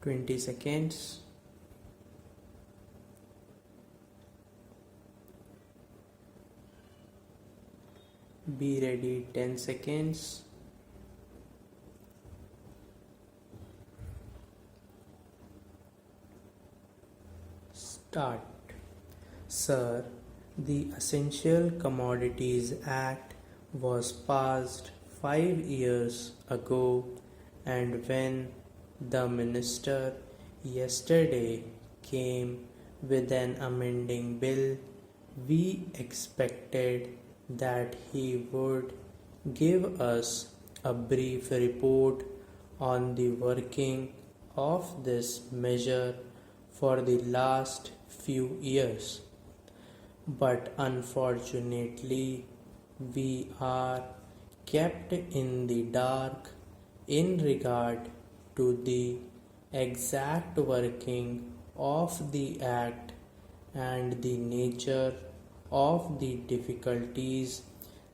20 seconds. Be ready 10 seconds. Start. Sir, the Essential Commodities Act was passed 5 years ago, and when the minister yesterday came with an amending bill, we expected that he would give us a brief report on the working of this measure for the last few years. But unfortunately, we are kept in the dark in regard to the exact working of the Act and the nature of the difficulties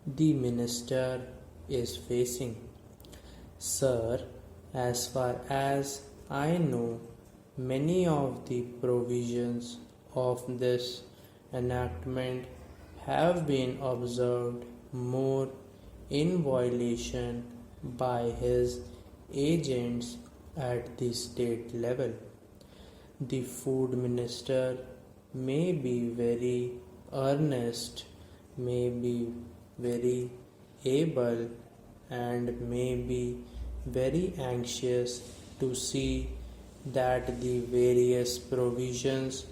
the minister is facing. Sir, as far as I know, many of the provisions of this enactment have been observed more in violation by his agents at the state level. The food minister may be very earnest, may be very able, and may be very anxious to see that the various provisions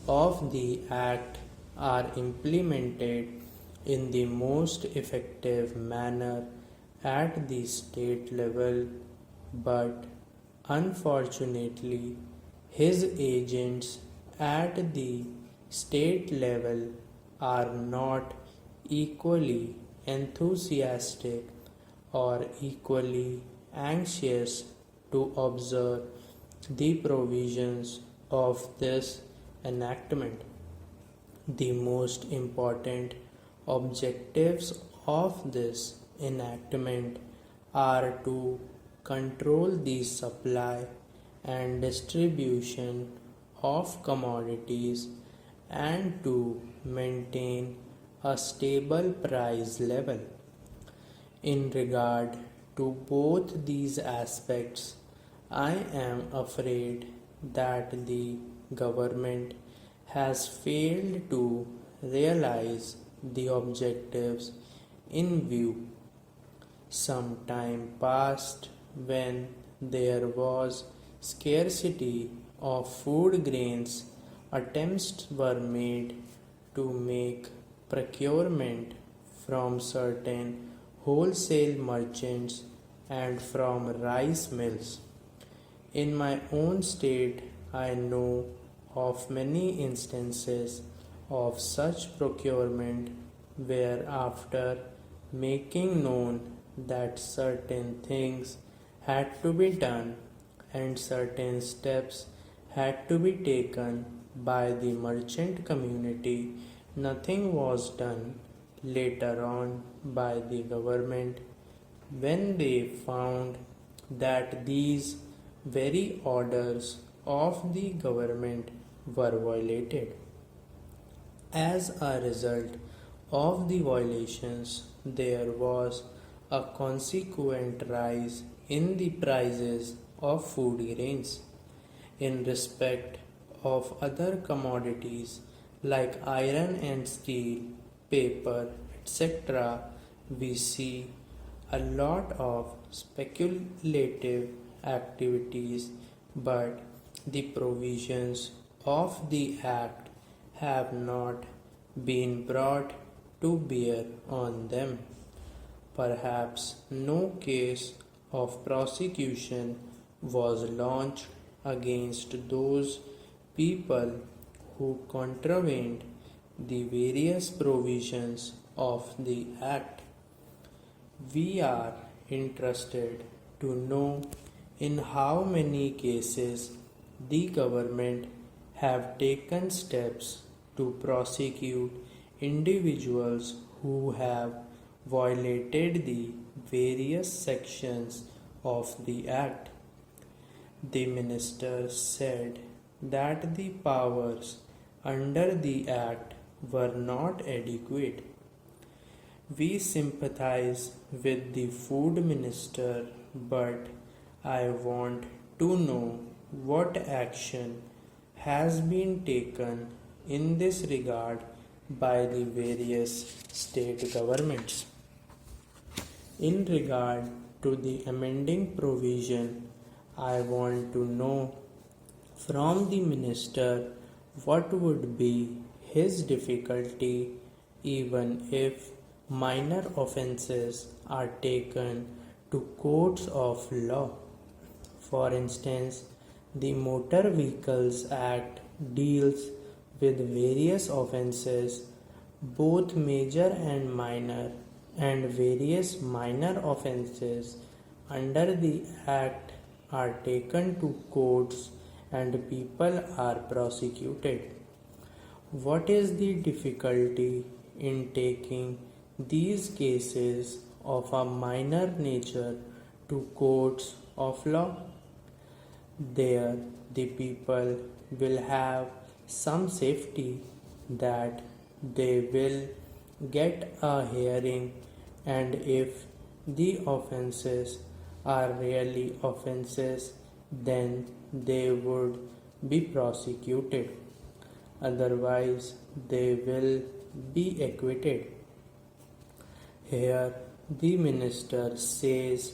of the Act are implemented in the most effective manner at the state level, but unfortunately, his agents at the state level are not equally enthusiastic or equally anxious to observe the provisions of this enactment. The most important objectives of this enactment are to control the supply and distribution of commodities and to maintain a stable price level. In regard to both these aspects, I am afraid that the government has failed to realize the objectives in view. Some time passed when there was scarcity of food grains. Attempts were made to make procurement from certain wholesale merchants and from rice mills. In my own state, I know of many instances of such procurement where, after making known that certain things had to be done and certain steps had to be taken by the merchant community, nothing was done later on by the government when they found that these very orders of the government were violated. As a result of the violations, there was a consequent rise in the prices of food grains. In respect of other commodities like iron and steel, paper, etc., we see a lot of speculative activities, but the provisions of the Act have not been brought to bear on them. Perhaps no case of prosecution was launched against those people who contravened the various provisions of the Act. We are interested to know in how many cases the government have taken steps to prosecute individuals who have violated the various sections of the Act. The minister said that the powers under the Act were not adequate. We sympathize with the food minister, but I want to know what action has been taken in this regard by the various state governments. In regard to the amending provision, I want to know from the minister what would be his difficulty even if minor offences are taken to courts of law. For instance, the Motor Vehicles Act deals with various offences, both major and minor, and various minor offences under the Act are taken to courts and people are prosecuted. What is the difficulty in taking these cases of a minor nature to courts of law? There, the people will have some safety that they will get a hearing, and if the offences are really offences, then they would be prosecuted. Otherwise, they will be acquitted. Here, the minister says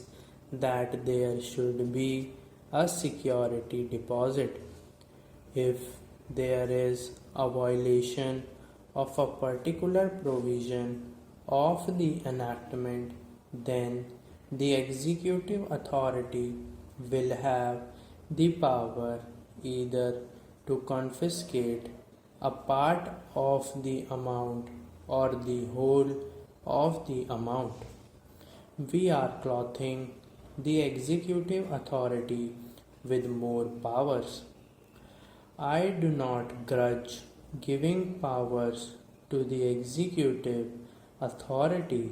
that there should be a security deposit. If there is a violation of a particular provision of the enactment, then the executive authority will have the power either to confiscate a part of the amount or the whole of the amount. We are clothing the executive authority with more powers. I do not grudge giving powers to the executive authority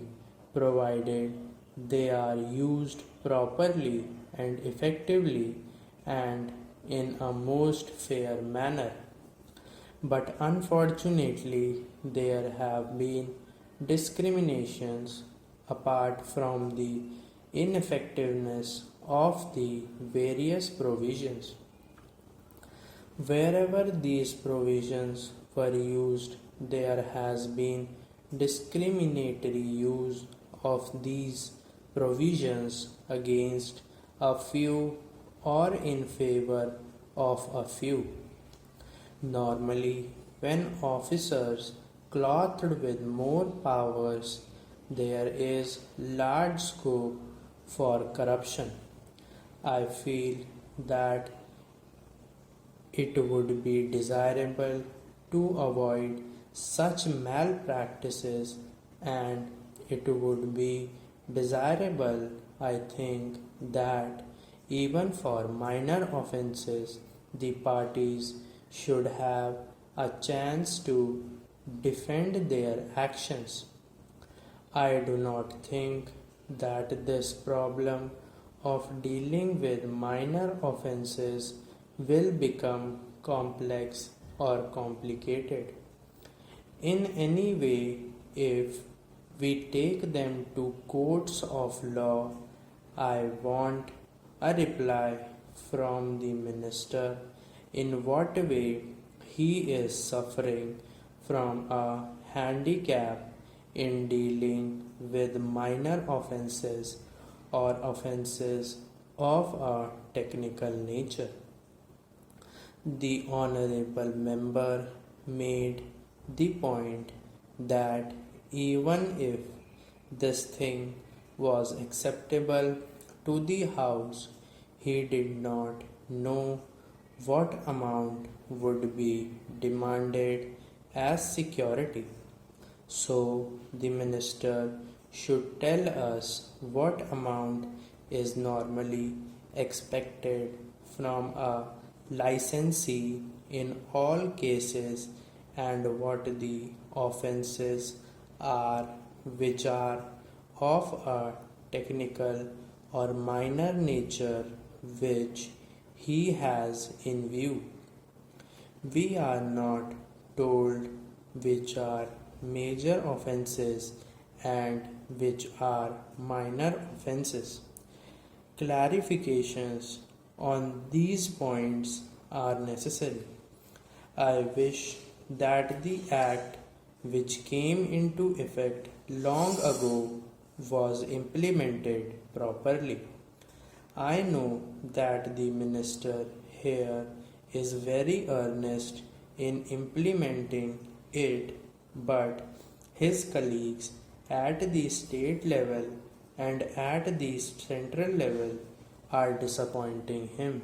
provided they are used properly and effectively and in a most fair manner. But unfortunately, there have been discriminations apart from the ineffectiveness of the various provisions. Wherever these provisions were used, there has been discriminatory use of these provisions against a few or in favor of a few. Normally, when officers clothed with more powers, there is large scope for corruption. I feel that it would be desirable to avoid such malpractices, and it would be desirable, I think, that even for minor offences, the parties should have a chance to defend their actions. I do not think that this problem of dealing with minor offences will become complex or complicated in any way if we take them to courts of law. I want a reply from the minister in what way he is suffering from a handicap in dealing with minor offences or offences of a technical nature. The honorable member made the point that even if this thing was acceptable to the House, he did not know what amount would be demanded as security. So the minister should tell us what amount is normally expected from a licensee in all cases and what the offences are which are of a technical or minor nature which he has in view. We are not told which are major offences and which are minor offences. Clarifications on these points are necessary. I wish that the Act, which came into effect long ago, was implemented properly. I know that the Minister here is very earnest in implementing it, but his colleagues at the state level and at the central level are disappointing him.